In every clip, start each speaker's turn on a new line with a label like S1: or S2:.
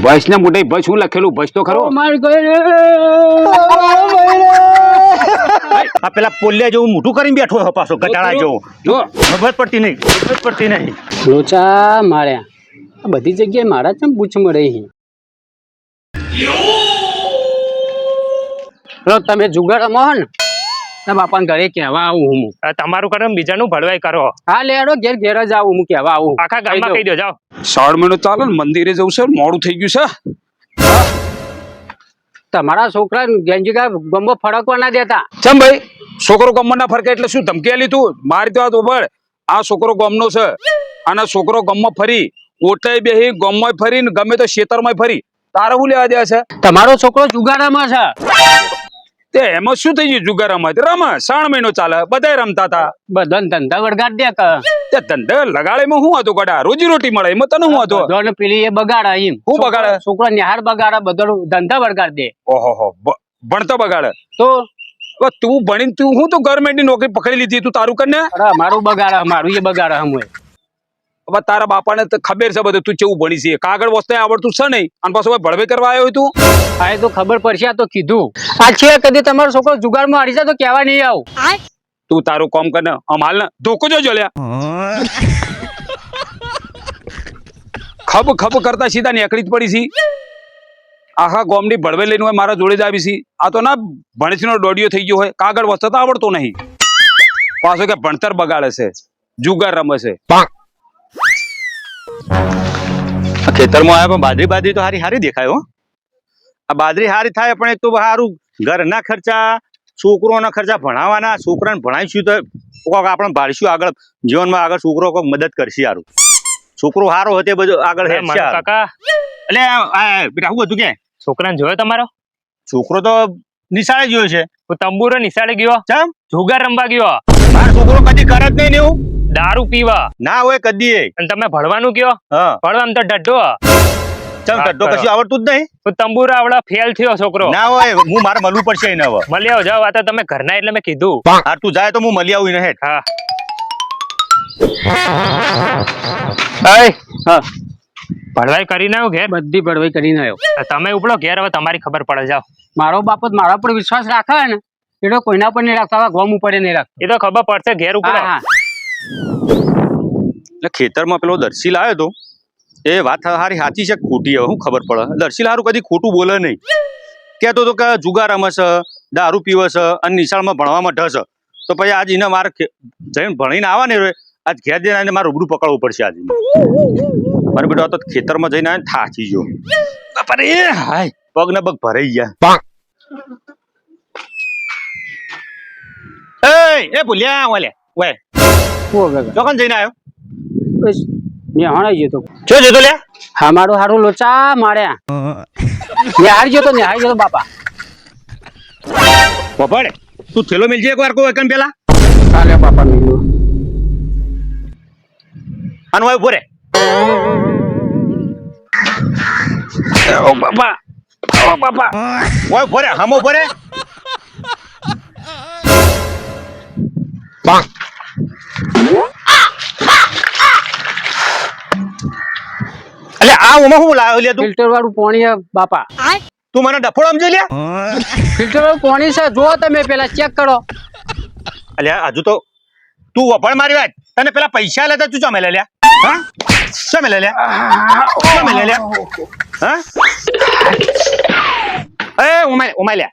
S1: બસ ને મોટે બસ શું લખેલું બસ તો ખરો
S2: આ પેલા પોલિયા જેવું મોટું કરીને બેઠો હોય પાછો ગટાળા જેવો જો ખબર પડતી નહીં
S3: લોચા માર્યા આ બધી જગ્યાએ મારા ચમ પૂછ મળે તમે જુગાડ રમો ને બાપા ઘરે કહેવા આવું હું
S4: તમારું કરો બીજાનું ભળવાઈ કરો.
S3: હા લેડો ઘેર ઘેર જ આવું હું કહેવા આવું
S4: આખા ગામમાં કહી દો જાઓ.
S1: 6 મહિનો ચાલે ને મંદિરે જવું છે મોડું થઈ ગયું છે.
S3: તમારા છોકરા ગેંજીકા ગમો ફરકવા ના દેતા
S1: ચમ ભાઈ છોકરો ગમમાં ના ફરકે એટલે શું ધમકી આલી તું મારી તો વાત ઓબળ આ છોકરો ગમનો છે અને છોકરો ગમમાં ફરી ઓટાઈ બેહી ગમમાં ફરી ને ગમે તો ખેતરમાં ફરી તારે શું લેવા દે છે
S3: તમારો છોકરો જુગારામાં છે
S1: તે એમાં શું થઈ ગયું જુગારામાં રમે 6 મહિનો ચાલે બધાય રમતા હતા
S3: બધાને ધંધા વળગાડ દે
S1: તે ધંધા લગાડેમાં શું હતું કડા રોજી રોટી મળે એમાં તને શું હતું
S3: બધાને પેલી એ બગાડે એમ
S1: શું બગાડે
S3: છોકરો નિહાર બગાડે બધો ધંધા વળગાડ દે
S1: ઓહો ભણતો બગાડે
S3: તો
S1: તું ભણીને તું હું તો ગવર્મેન્ટ ની નોકરી પકડી લીધી તું તારું કર ને
S3: મારું બગાડે મારું એ બગાડે હમ
S1: હવે તારા બાપાને તો ખબર છે બધું તું કેવું ભણી છે કાગળ વસ્તુ આવડતું છે નહીં અને પાછું ભળવે કરવા આવ્યો તું
S3: હા એ તો ખબર પડશે આ તો કીધું આ છે કદી તમારો છોકરો જુગાડમાં હારી જાય તો કહેવા નહીં આવું
S1: તું તારું કામ કર ને આમ હાલ ને ધોકો જો લ્યા ખબ કરતા સીધા નીકળી જ પડી છે આખા ગોમની ભળવે લઈને હોય મારા જોડે જ આવી છે આ તો ના ભણસીનો દોડિયો થઈ ગયો હોય કાગળ વસ્તુ તો આવડતો નહીં પાછો કે ભણતર બગાડે છે જુગાર રમે છે
S2: ખેતરમાં આવ્યા પણ બાજરી તો હારી દેખાય હો આ બાજરી હારી થાય પણ એક તો સારું ઘરના ખર્ચા છોકરોના ખર્ચા ભણાવવાના છોકરાને ભણાવીશું તો કોઈક આપણે ભાળીશું આગળ જીવનમાં આગળ છોકરો કોઈક મદદ કરશે સારું છોકરો સારો હતો બધું આગળ
S4: કાકા
S2: એટલે બેટા શું હતું કે
S4: છોકરાને જોયો તમારો
S2: છોકરો તો નિશાળે જોયો છે
S4: તંબુરો નિશાળે ગયો
S2: ચમ
S4: જુગાર રમવા ગયો
S2: મારો છોકરો કદી કરે જ નહીં એવું
S4: દારૂ પીવા
S2: ના હોય કદી
S4: અને તમે ભણવાનું કયો
S2: હા
S4: ભણવામાં તો ડઢો
S2: ચમ ડઢો કશું આવડતું જ નહીં
S4: તંબુરા આવડા ફેલ થયો છોકરો
S2: ના હોય હું મારે મળવું પડશે એને હવે
S4: મળી આવો જાઓ આ તો તમે ઘરના એટલે મેં કીધું
S2: હા તું જાય તો હું મળી આવું એને હેઠ
S4: હા ભળવાઈ કરીને આવ્યો ઘેર
S3: બધી ભળવાઈ કરીને આવ્યો
S4: તમે ઉપડો ઘેર હવે તમારી ખબર પડે જાઓ
S3: મારો બાપ જ મારા પર વિશ્વાસ રાખે ને એટલે કોઈના પર નહીં રાખતા ગોમ ઉપર નહીં રાખતા
S4: એ તો ખબર પડશે ઘેર ઉપડે
S2: એટલે ખેતરમાં પેલો દર્શી લાવ્યો તો એ વાત હારી સાચી છે ખોટી હવે શું ખબર પડે દર્શી હારું કદી ખોટું બોલે નહીં કહેતો તો કે જુગાર રમે છે દારૂ પીવે છે અને નિશાળમાં ભણવામાં ઢસ તો પછી આજ એને મારે જઈને ભણીને આવવા ને આજ ઘેર જઈને મારે રૂબરૂ પકડવું પડશે આજે મારે બેટો તો ખેતરમાં જઈને આવે થાચી ગયો હાય પગ ને પગ ભરાઈ ગયા એ ભૂલ્યા ઓલે વે ચોકન જઈને આવ્યો
S3: નિહાળી જતો
S2: જો જતો લ્યા
S3: હા મારું હારું લોચા માર્યા નિહાળી જતો બાપા
S2: પપડ તું થેલો મિલજે એકવાર કોઈ એકન પેલા
S3: ચાલે બાપા મિલ્યો
S2: આનો આવ ભરે
S1: ઓ બાપા
S2: ઓય ભરે હામો ભરે અલે આ ઉમા હું લાવ્યો લે તું
S3: ફિલ્ટર વાળું પાણી બાપા
S2: તું મને ડફોડ સમજે લે
S3: ફિલ્ટર વાળું પાણી છે જો તમે પેલા ચેક કરો
S2: અલે હજુ તો તું વફળ મારી વાત તને પેલા પૈસા લેતા તું ચમે લે લ્યા હા ચમે લે લ્યા હા એ ઉમાય લે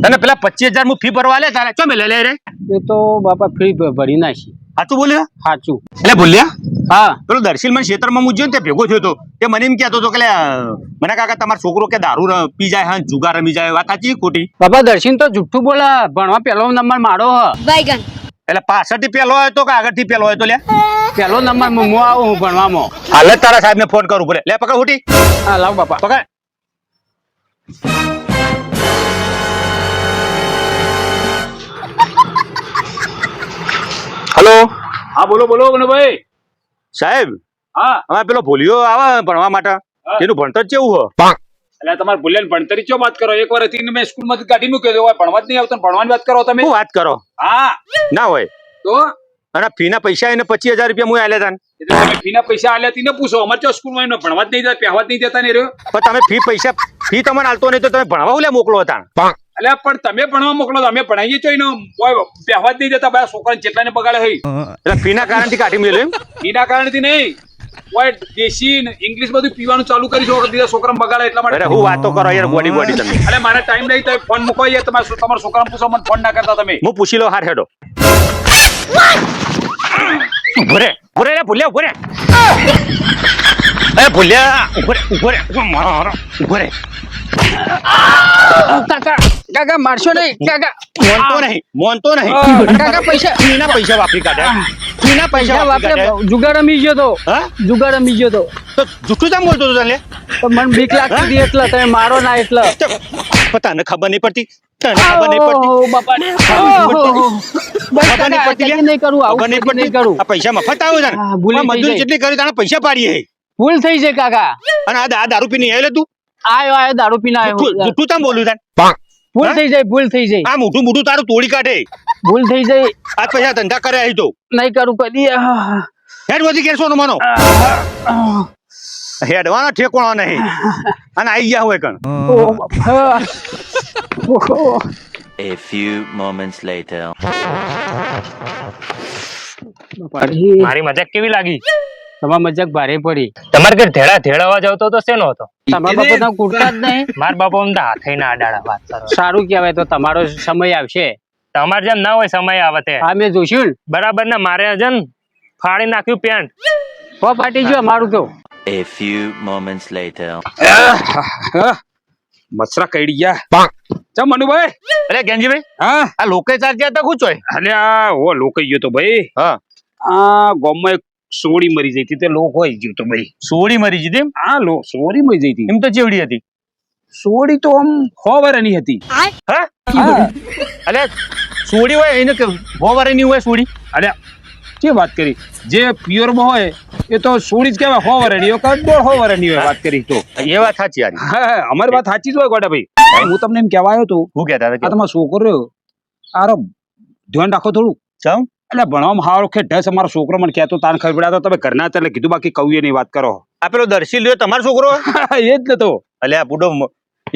S2: તને પેલા 25,000 હું ફી ભરવા લે તારે ચમે લે રે
S3: એ તો બાપા ફ્રી ભરી નાખી
S2: સાચું બોલ્યો
S3: સાચું
S2: એટલે ભૂલ્યા
S3: હા
S2: પેલો દર્શીલ મને ખેતરમાં મૂક્યો ને તે ભેગો થયો હતો તે મને એમ કહેતો હતો કે મને કાકા તમારો છોકરો કે દારૂ પી જાય હા જુગાર રમી જાય વાત સાચી ખોટી
S3: બાપા દર્શન તો જુઠ્ઠું બોલે ભણવા પેલો નંબર મારો હ
S2: એટલે પાછળથી પેલો હોય તો કે આગળથી પેલો હોય તો લે
S3: પેલો નંબર હું આવું હું ભણવામાં
S2: હાલ જ તારા સાહેબ ને ફોન કરું પડે લે પકડ હુટી
S3: હા લાવ બાપા
S2: પકડ હલો
S1: હા બોલો ભાઈ
S2: સાહેબ
S1: હા
S2: હવે પેલો ભૂલ્યો આવે ભણવા માટે એનું ભણતર કેવું હો
S1: એટલે તમારે ભૂલ્યા ભણતરી ચો વાત કરો એકવાર હતી મેં સ્કૂલ માંથી કાઢી મૂક્યો ભણવા જ નહીં આવતો ભણવાની વાત કરો તમે
S2: શું વાત કરો
S1: હા
S2: ના હોય
S1: તો
S2: અને ફીના પૈસા એને 25,000 રૂપિયા હું આલ્યા તાન.
S1: એટલે તમે ફીના પૈસા આલ્યા તી ને પૂછો અમારે તો સ્કૂલમાં એનો ભણવા જ નહીં જતા પહેવા જ નહીં જતા ને રહ્યો.
S2: પણ તમે ફી તમને આલતો નહીં તો તમે ભણવા ઉલે મોકલો તાન.
S1: એટલે પણ તમે ભણવા મોકલો તો અમે ભણાવીએ છો એનો પહેવા જ નહીં જતા બધા છોકરાને જેટલાને બગાડે હોય.
S2: એટલે ફીના કારણથી કાઢી મેલ્યો એમ.
S1: એના કારણથી નહીં ઓય દેશી ને ઇંગ્લિશ બધું પીવાનું ચાલુ કરી છો દીધા છોકરાને બગાડે એટલા માટે.
S2: અરે હું વાતો કરો યાર ગોડી તમે.
S1: એટલે મારે ટાઈમ નહીં તો ફોન મૂકો યાર તમારા છોકરાને પૂછો મને ફોન ના કરતા તમે.
S2: હું પૂછી લો હાર હેડો. ઉભરે રે ભૂલ્યા ઉભરે. એ ભૂલ્યા ઉભરે ઉભરે.
S3: કાકા મારશો નહીં કાકા.
S2: મોનતો નહીં
S3: કાકા પૈસા
S2: ફીના પૈસા વાપરી કાઢ્યા. ફીના પૈસા વાપરી કાઢ્યા.
S3: જુગાર રમી ગયો તો
S2: હા
S3: જુગાર રમી ગયો તો
S2: જુઠ્ઠું કેમ બોલતો હતો તને?
S3: તો મને બીક લાગતી હતી એટલે તમે મારો ના એટલે.
S2: તને ખબર નહીં પડતી. તને ખબર નહીં પડતી.
S3: ઓહો, બાપા ને. બસ
S2: ખબર નહીં
S3: કાકા,
S2: પડતી લે?
S3: નહીં કરું આવું
S2: ખબર નહીં
S3: નહીં
S2: પડતી.
S3: કરું.
S2: આ પૈસા મફત આવ્યો તને.
S3: હા, ભૂલી
S2: આ
S3: થઈ
S2: મજૂરી
S3: જાય.
S2: જેટલી કરી તાણે પૈસા પાડીએ.
S3: ભૂલ થઈ જાય કાકા.
S2: અને આ દારૂ પીને આવેલો તું.
S3: આયો દારૂ પીને આવ્યો.
S2: જુઠ્ઠું કેમ બોલું તાન?
S3: ભૂલ થઈ જાય ભૂલ થઈ જાય
S2: આ મોઢું તારું તોડી કાઢે.
S3: ભૂલ થઈ જાય.
S2: આ પૈસા ધંધા કરે આવી તો
S3: નહીં કરું કદી.
S2: હેડ વધી ઘેર સોનું માનો. હેડવાના ઠેકોણા નહીં. અને આઈ ગયા હોય કણ.
S3: ઓહ, બાપા. ઓહો.
S5: A few moments later.
S4: મારી મજાક કેવી લાગી?
S3: તમારી મજાક ભારે પડી.
S4: તમારે ઘર ધેડા અવાજ આવતો તો શેનો હતો?
S3: તમારા બાપા તમે કૂટતા જ નહીં.
S4: મારા બાપા અમને હાથે ના અડાડા વાત કરો.
S3: સારું કહેવાય તો તમારો સમય આવશે.
S4: તમારે જેમ ના હોય સમય આવે તે
S3: હા મેં જોઈશું ને.
S4: બરાબર ને મારે જન ફાડી નાખ્યું પેન્ટ.
S3: હો ફાટી ગયો મારું કેવું.
S5: A few moments later.
S1: મચરા કઈડી ગયા. ચમ મનુભાઈ.
S2: અરે ગેંજીભાઈ
S1: હા
S2: આ લોકો ચાર્જ હતા શું ચોય?
S1: અલ્યા ઓ લોકાઈ ગયો તો ભાઈ.
S2: હા
S1: આ ગામમાં એક સોડી મરી જઈ હતી તે લોકાઈ ગયો તો ભાઈ.
S2: સોડી મરી જતી એમ?
S1: આ સોડી મરી જઈ હતી.
S2: એમ તો ચેવડી હતી.
S1: સોડી તો આમ 6 વર્ષની હતી.
S2: હા અલે સોડી હોય એને કે હોવારે ની હોય સોડી.
S1: અલ્યા જે વાત કરી જે પ્યોર માં હોય એ તો સોડી જ કહેવાય. 6 વર્ષની હોય કે 1.5 વર્ષની હોય વાત કરી તો.
S2: એ વાત સાચી યાર.
S1: હા અમારી વાત સાચી જ હોય ગોડા ભાઈ. હું તમને એમ કહેવા આવ્યો તો
S2: હું કહેતા
S1: આ
S2: હતા
S1: તમારો છોકરો રહ્યો આરો ધ્યાન રાખો થોડું.
S2: ચમ
S1: એટલે ભણવામાં હારો કે ઢસ અમારો છોકરો મને કહેતો તાન ખબર પડ્યા તો તમે ઘરના એટલે કીધું બાકી કવિએ નહીં વાત કરો.
S2: આ પેલો દર્શી લ્યો તમારો છોકરો?
S1: એ જ નતો
S2: અલે આ બુડો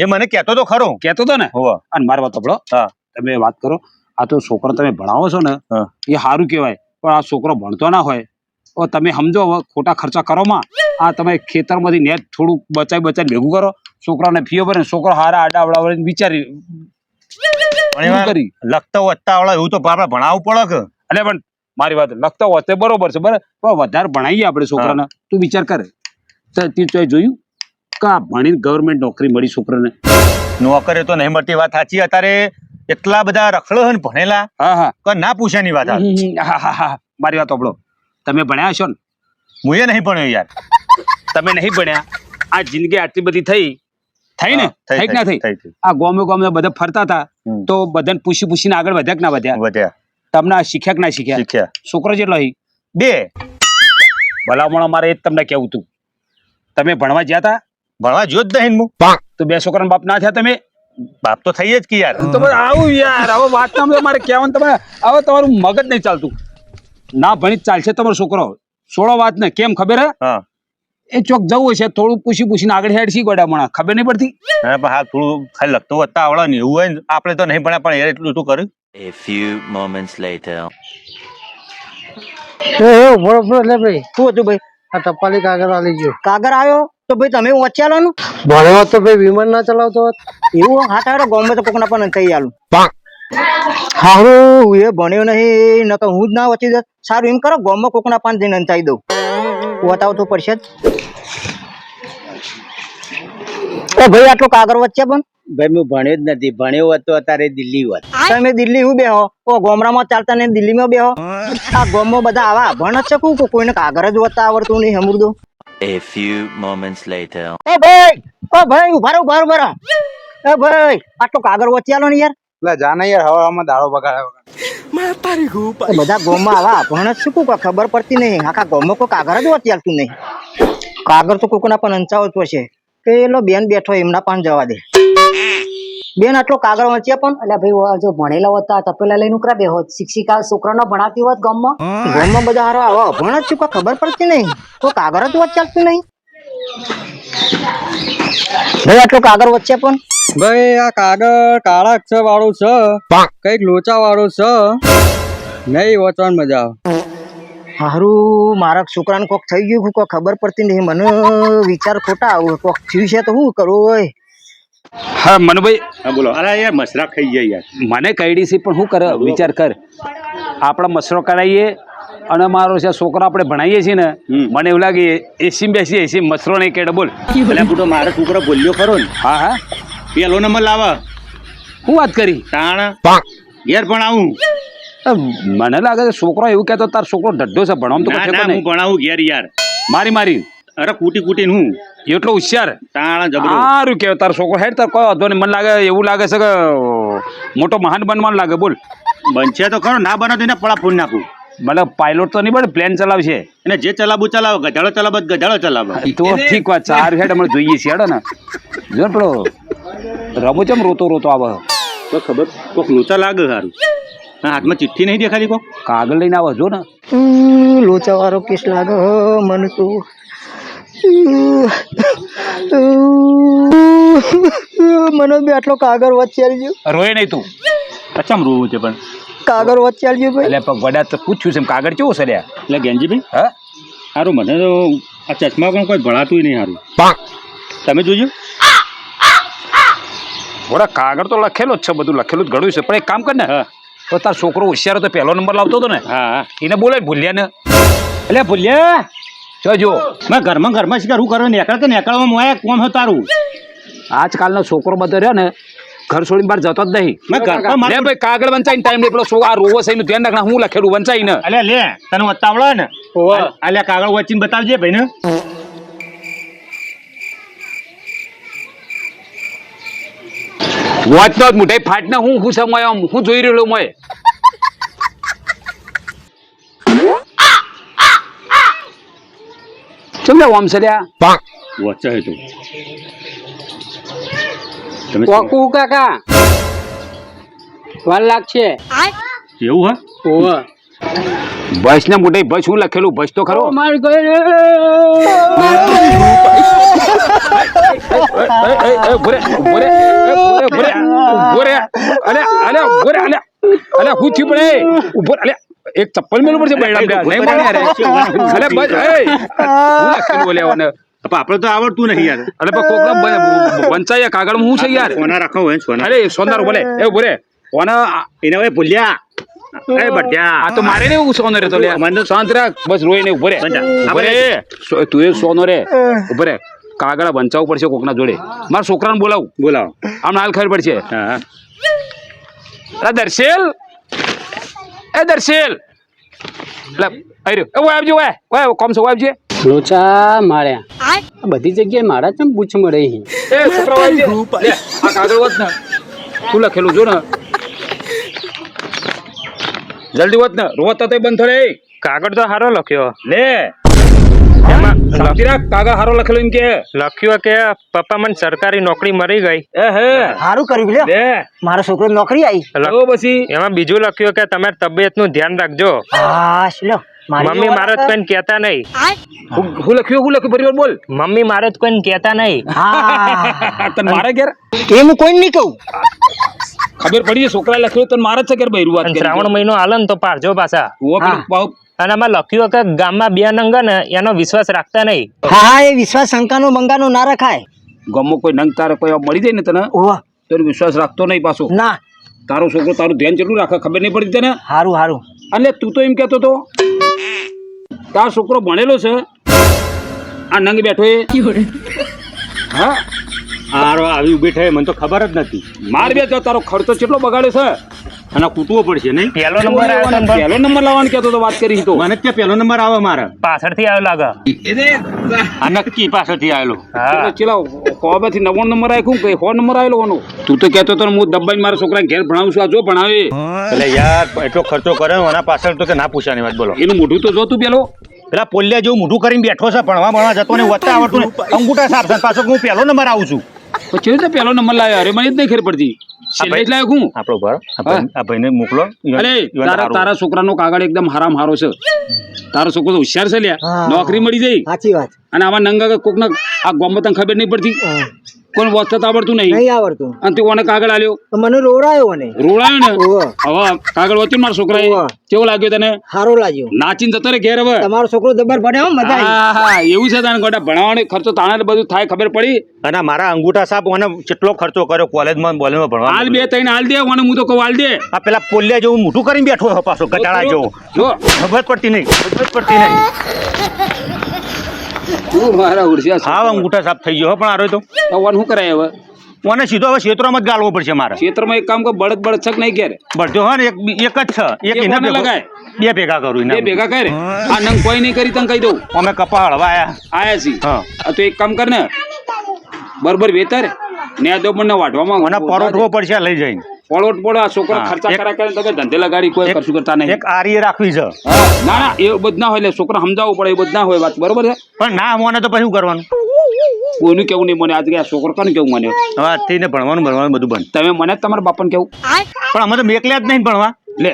S2: એ મને કહેતો તો ખરો.
S1: કહેતો તો ને.
S2: હોવા
S1: અને મારી વાત સાંભળો.
S2: હા
S1: તમે વાત કરો આ તો છોકરો તમે ભણાવો છો ને
S2: હા.
S1: એ સારું કહેવાય પણ આ છોકરો ભણતો ના હોય તો તમે સમજો હવે ખોટા ખર્ચા કરો માં. આ તમે ખેતરમાંથી નેટ થોડું બચાવી ભેગું કરો છોકરાને ફીઓ ભરે છોકરો હારા આડા આવડા વિચારી કરી
S2: લખતા વાંચતા આવડે એવું તો આપણે ભણાવવું પડે કે.
S1: એટલે પણ મારી વાત લખતા હોતે બરોબર છે બરાબર પણ વધારે ભણાવીએ આપણે છોકરાને. તું વિચાર કરે તે જોયું કે આ ભણીને ગવર્મેન્ટ નોકરી મળી છોકરાને.
S2: નોકરી તો નહીં મળતી વાત સાચી. અત્યારે એટલા બધા રખડો ને ભણેલા
S1: હા હા
S2: કે ના પૂછ્યાની વાત આવે.
S1: હા મારી વાત સાંભળો. તમે ભણ્યા છો ને?
S2: હું એ નહીં ભણ્યો યાર.
S1: તમે નહીં ભણ્યા આ જિંદગી આટલી બધી થઈ ને થઈ કે ના થઈ?
S2: થઈ.
S1: આ ગામે બધા ફરતા હતા તો બધાને પૂછીને આગળ વધ્યા કે ના વધ્યા?
S2: વધ્યા.
S1: તમને આ શીખ્યા કે ના શીખ્યા?
S2: શીખ્યા.
S1: છોકરો જેટલો અહીં
S2: 2
S1: ભલામણ મારે એ જ તમને કેવું હતું. તમે ભણવા ગયા હતા
S2: ભણવા જો જ નહીં હું
S1: તો 2 છોકરાના બાપ ના થયા તમે?
S2: બાપ તો થઈ જ કે યાર.
S1: તો બસ આવું યાર હવે વાત મારે કહેવાનું તમે હવે તમારું મગજ નહીં ચાલતું. ના ભણી જ ચાલશે તમારો છોકરો. છોડો વાત ને કેમ ખબર હે
S2: હા
S1: એ ચોક જવું હશે થોડું પૂછીને આગળ હેડ શી ગોડા મણા ખબર નહીં પડતી.
S2: હા પણ હા થોડું ખાલી લખતો વાંચતા આવડે ને એવું હોય ને આપણે તો નહીં ભણ્યા પણ યાર એટલું તું કર્યું.
S5: A few moments later.
S3: બરોબર લે ભાઈ.
S6: શું હતું ભાઈ?
S3: આ ટપાલી કાગળ આલી ગયો.
S6: કાગર આવ્યો તો ભાઈ તમે વાંચ્યાલાનું
S3: ભણ્યો તો ભાઈ વિમાન ના ચલાવતો હોત.
S6: એવું હાથ આવ્યો ગમે તો કોકના પણ કહી આલું.
S3: હારું
S6: એ ભણ્યો નહીં ન તો હું જ ના વચ્ચી જાત. સારું એમ કરો ગોમમાં કોકના પાન જઈને અંતાઈ દઉં. વતાવ તો પડશે જ. ઓ ભાઈ આટલો કાગર વચ્ચે પણ
S7: ભાઈ હું ભણ્યો જ નથી. ભણ્યો હોત તો અત્યારે દિલ્હી હોત.
S6: તમે દિલ્હી હું બેહો ઓ ગોમરામાં ચાલતા ને દિલ્હીમાં બેહો. આ ગોમમાં બધા આવા ભણ જ શકું કોઈને કાગર જ વતા આવડતું નહીં સમૃદ્ધો.
S5: A few moments later.
S6: ઓ ભાઈ ઉભા રહો. એ ભાઈ આટલો કાગર વચ્ચે આલો ને યાર.
S7: એટલે જાને યાર હવામાં દાડો બગાડ્યો.
S6: બધા ગોમમાં આવા ભણ જ શકું ખબર પડતી નહીં. આખા ગોમમાં કોઈ કાગર જ વચ્ચે આલતું નહીં. કાગર તો કોકના પણ અંચાવતો છે કે એલો બેન બેઠો એમના પણ જવા દે. બેન આટલો કાગળ વાંચ્યા પણ
S3: એટલે ભાઈ જો ભણેલા હોત તો તપેલા લઈને ઉકરા બે હોત શિક્ષિકા છોકરાને ભણાવતી હોત ગામમાં
S6: ગામમાં બધા હારો આવો અભણ જ છું કોઈ ખબર પડતી નહીં કોઈ કાગળ જ વાત ચાલતું નહીં ભાઈ આટલો કાગળ વચ્ચે પણ
S8: ભાઈ આ કાગળ કાળા અક્ષર વાળું છે કઈક લોચા વાળું છે નહીં વાંચવાની મજા આવે.
S6: હારું મારા છોકરાને કોક થઈ ગયું કોઈ ખબર પડતી નહીં મને વિચાર ખોટા આવું કોક થયું છે તો શું કરવું હોય
S1: હા મનુભાઈ
S2: હા બોલો. અરે યાર મસરા ખાઈ જાય યાર.
S1: મને કઈડી છે પણ શું કરે વિચાર કર આપણે મસરો કરાવીએ અને મારો છે છોકરો આપણે ભણાવીએ છીએ ને મને એવું લાગે એસી બેસી એસી મસરો નહીં કેડે બોલ
S2: એટલે બુટો મારો છોકરો બોલ્યો ખરો ને
S1: હા હા
S2: પેલો નંબર લાવા
S1: શું વાત કરી
S2: તાણ ઘેર પણ આવું.
S1: મને લાગે છે છોકરો એવું કહેતો તાર છોકરો ડઢો છે ભણવામાં તો
S2: ના
S1: કશો
S2: ના
S1: નહીં
S2: હું ભણાવું ઘેર યાર.
S1: મારી
S2: અરે કૂટી કૂટીને હું
S1: એટલો હોશિયાર
S2: તાણ જબરો.
S1: સારું કેવો તારો છોકરો હેડ તાર કોઈ વાંધો નહીં મને લાગે એવું લાગે છે કે મોટો મહાન બનવાનું લાગે બોલ
S2: બનશે તો ખરો ના બનો તો એને પડા ફોન નાખું.
S1: મતલબ પાયલોટ તો નહીં બને પ્લેન ચલાવશે
S2: એને જે ચલાવવું ચલાવો ગધાડો ચલાવો ગધાડો ચલાવો.
S1: તો ઠીક વાત સારું હેડ અમે જોઈએ છીએ હેડો ને જો ને પેલો રમો ચમ રોતો આવે
S2: તો ખબર કોક લોચા લાગે સારું. હા હાથમાં ચિઠ્ઠી નહીં દેખાતી કોક.
S1: કાગળ લઈને આવે જો ને
S6: લોચા વાળો કેસ લાગે મને તો મને બી આટલો કાગળ વચ્ચે આવી ગયો
S1: રોય નહીં તું
S2: અચ્છા રોવું છે પણ
S6: કાગળ વચ્ચે આવી ગયો ભાઈ
S1: એટલે વડા તો પૂછ્યું છે એમ કાગળ કેવું છે લ્યા
S2: એટલે ગેંજીભાઈ
S1: હા
S2: સારું મને તો આ ચશ્મા પણ કોઈ ભણાતું નહીં સારું. તમે જોજો
S1: વડા કાગળ તો લખેલો જ છે બધું લખેલું જ ઘણું છે પણ એક કામ કર ને તો તાર છોકરો હોશિયાર તો પહેલો નંબર લાવતો હતો ને
S2: હા
S1: એને બોલે ભૂલ્યા ને
S2: એટલે ભૂલ્યા
S1: જો
S2: મેં ઘરમાં શીખર હું કરવા નીકળ કે નીકળવામાં મોયા કોમ હતું તારું.
S1: આજકાલનો છોકરો બધો રહ્યો ને ઘર છોડીને બહાર જતો જ નહીં
S2: મેં ઘરમાં
S1: લે ભાઈ કાગળ વંચાઈને ટાઈમ લે પેલો આ રોવો છે એનું ધ્યાન રાખના હું લખેલું વંચાઈને
S2: અલ્યા લે તને વત્તાવડો ને અલ્યા કાગળ વચ્ચીને બતાવજે ભાઈ ને.
S1: વાંચતો જ મોઢે ફાટને હું સમય હું જોઈ રહ્યો મોય ચમ ઓમ સર્યા
S2: વચ્ચે હે તો તમે
S3: કોકુ કાકા વાર લાગશે
S2: એવું હા
S1: બસ ને મોઢે બસ હું લખેલું બસ તો ખરો
S3: મારી ગઈ રે
S1: હું થયું પડે ઉભો અલે એક ચપ્પલ મેલું પડશે
S2: આપડે તો આવડતું નહીં યાર.
S1: અરે કોક વંચાય કાગળ હું છે યાર
S2: સોના રાખો હોય સોના.
S1: અરે સોનાર બોલે એ બોલે ઓના
S2: એને હવે ભૂલ્યા એ બઢિયા
S1: આ તો મારે ને એવું સોનો રે તો લે શાંત રાખ બસ રોઈ ને ઉભો રે તું એ સોનો રે ઉભો રે કાગળ વંચાવવું પડશે કોકના જોડે મારા છોકરાને બોલાવું
S2: બોલાવો
S1: આમ હાલ ખબર પડશે
S2: હા
S1: અરે દર્શેલ એ દર્શેલ લે આઈ રહ્યો એ આવજો ઓય કોમ છો આવજે
S3: લોચા માર્યા આ બધી જગ્યાએ મારા ચમ પૂછ મળે
S1: એ છોકરા આવજે લે આ કાગળ વત ને તું લખેલું જો ને જલ્દી વત ને રોતા તો બંધ થડે
S4: કાગળ તો હારો લખ્યો
S1: લે
S4: એમાં
S1: શાંતિ રાખ કાગળ હારો લખેલો એમ કે
S4: લખ્યું કે પપ્પા મને સરકારી નોકરી મળી ગઈ.
S1: એ હે
S6: સારું કર્યું લ્યો
S1: લે
S6: મારો છોકરો નોકરી આવી
S1: ઓ પછી
S4: એમાં બીજું લખ્યું કે તમારી તબિયતનું ધ્યાન રાખજો.
S6: હા લ્યો
S4: મમ્મી મારે તો કોઈને કહેતા નહીં.
S1: હું લખ્યું પરિવાર બોલ
S4: મમ્મી મારે તો કોઈને કહેતા નહીં.
S6: હા
S1: તને મારે ઘેર
S6: એ હું કોઈ નહીં કહું
S1: ખબર પડી છે છોકરા લખ્યું તને મારે જ છે ઘેર બૈરું વાત
S4: અને
S1: કરી
S4: શ્રાવણ મહિનો આલે ને તો પારજો પાછા. અને આમાં લખ્યું કે ગામમાં બે નંગ ને એનો વિશ્વાસ રાખતા નહીં.
S6: હા એ વિશ્વાસ શંકાનો બંગાનો ના રખાય
S1: ગમો કોઈ નંગ તારે કોઈ મળી જાય ને તને
S6: ઓવા
S1: તો એનો વિશ્વાસ રાખતો નહીં પાછો
S6: ના
S1: તારો છોકરો તારું ધ્યાન કેટલું રાખે ખબર નહીં પડતી તને
S6: હારું હારું
S1: અને તું તો એમ કહેતો તો તારો છોકરો ભણેલો છે આ નંગ બેઠો એ હા
S2: હારો આવી ઉભી થાય મને તો ખબર જ નથી.
S1: માર બે તારો ખર્ચો કેટલો બગાડ્યો છે
S2: અને કૂટવો પડશે નહીં.
S4: પહેલો નંબર આવ્યો તો
S1: પહેલો નંબર લાવવાનું કહેતો તો વાત કરી તો
S2: મને ત્યાં પહેલો નંબર આવે મારે
S4: પાછળથી આવ્યો લાગે.
S2: આ નક્કી પાછળથી આવેલો.
S4: હા
S1: ચલાવ કોબાથી 90 નંબર રાખ્યું કે 100 નંબર આવેલો વાનો તું તો કહેતો તો હું દબાઈને મારા છોકરા ઘેર ભણાવું છું આ જો ભણાવે
S2: એટલે યાર એટલો ખર્ચો કરે એના પાછળ તો કે ના પૂછાની વાત બોલો.
S1: એનું મોઢું તો જો તું પેલો
S2: પેલા પોલિયા જેવું મોઢું કરીને બેઠો છે ભણવા જતો ને વત્તા આવડતું ને અંગૂઠા સાફ છે પાછો હું પહેલો નંબર આવું છું.
S1: પછી કેવી રીતે પહેલો નંબર લાવ્યો? અરે મને જ નહીં ખબર પડતી. છેલ્લે જ લાવ્યો હું.
S2: આપણો ભર આ ભાઈને મોકલો
S1: અરે તારા છોકરાનો કાગળ એકદમ હારામ હારો છે. તારો છોકરો તો હોશિયાર છે લ્યા.
S6: હા.
S1: નોકરી મળી જાય.
S6: સાચી વાત.
S1: અને આવા નંગા કોક આ ગામમાં તને ખબર નહીં પડતી. કોઈ વસ્તુ આવડતું નહીં.
S6: નહીં આવડતું.
S1: અને તું કોને કાગળ આલ્યો?
S6: તો મને રોડાયો મને.
S1: રોડાયો ને?
S6: ઓહો.
S1: હવે કાગળ વચ્ચે મારા છોકરાએ
S6: ઓહો.
S1: કેવો લાગ્યો તને?
S6: સારો લાગ્યો.
S1: નાચીને જતો રે ઘેર હવે.
S6: તમારો છોકરો જબર ભણ્યો હો, મજા આવી.
S1: હા હા એવું છે તને ગોટા ભણાવવાનો ખર્ચો તાણે બધું થાય ખબર પડી.
S2: અને મારા અંગૂઠા સાહેબ મને કેટલો ખર્ચો કર્યો કોલેજમાં બોલેજમાં ભણવા
S1: હાલ 2-3 હાલ દે મને હું તો કહું હાલ દે.
S2: આ પેલા પોલિયા જેવું મોઢું કરીને બેઠો હોય પાછો ગટાળા જેવો
S1: જો
S2: ખબર પડતી નહીં
S1: તું મારા ઉડસ્યા
S2: હા અંગૂઠા સાફ થઈ ગયો હો, પણ આરો તો
S1: વન શું કરાય હવે?
S2: મને સીધો હવે ક્ષેત્રમાં જ ગાળવો પડશે મારે.
S1: ક્ષેત્રમાં એક કામ કર, બળદ બળદ છક નહીં ઘેર.
S2: બળજો હોય ને એક જ છે એક
S1: એક
S2: એને
S1: કોને
S2: ભેગો-
S1: લગાય?
S2: બે ભેગા કરું
S1: બે
S2: એને
S1: ભેગા કરે. આ નંગ કોઈ નહીં કરી તને કહી દઉં.
S2: અમે કપા હળવા આયા
S1: આયા છી.
S2: હા
S1: આ તો એક કામ કર ને, બરોબર વેતર ને આ દો મને વાઢવામાં
S2: મને પરોઠવો પડશે લઈ જઈને.
S1: પોળોટ પોળો આ છોકરો
S2: હા,
S1: ખર્ચા
S2: એક-
S1: કરા કરે તમે ધંધે લગાડી કોઈ કરશું કરતા નહીં.
S2: એક આરીએ રાખવી છે
S1: હા, ના ના એવું બધું ના હોય એટલે છોકરા સમજાવવું પડે એવું બધું ના હોય વાત બરોબર છે.
S2: પણ ના મને તો પછી શું કરવાનું?
S1: કોઈનું કેવું નહીં મને આજે આ છોકરો કોને કેવું મને
S2: હવે આજથી ને ભણવાનું ભણવાનું બધું બંધ.
S1: તમે મને જ તમારા બાપાને કેવું
S2: પણ અમે તો મેકલ્યા જ નહીં ભણવા.
S1: લે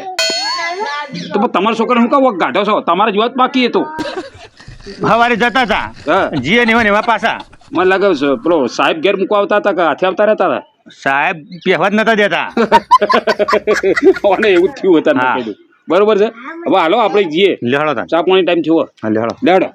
S1: તો પણ તમારા છોકરા શું કહું ગાઢો છો? તમારા જ વાત બાકી હતો.
S2: સવારે જતા હતા
S1: હા
S2: જીએ ને એવા પાછા
S1: મને લાગે છે પેલો સાહેબ ઘેર મૂકવા આવતા હતા કે હાથે આવતા રહેતા હતા.
S2: સાહેબ પહેવા જ નતા દેતા.
S1: અને એવું જ થયું હતા
S2: હા.
S1: બરોબર છે. હવે હાલો આપણે જઈએ,
S2: લેહડો તા
S1: ચા પાણી ટાઈમ થયો.
S2: હા લેહડો.
S1: લેડો.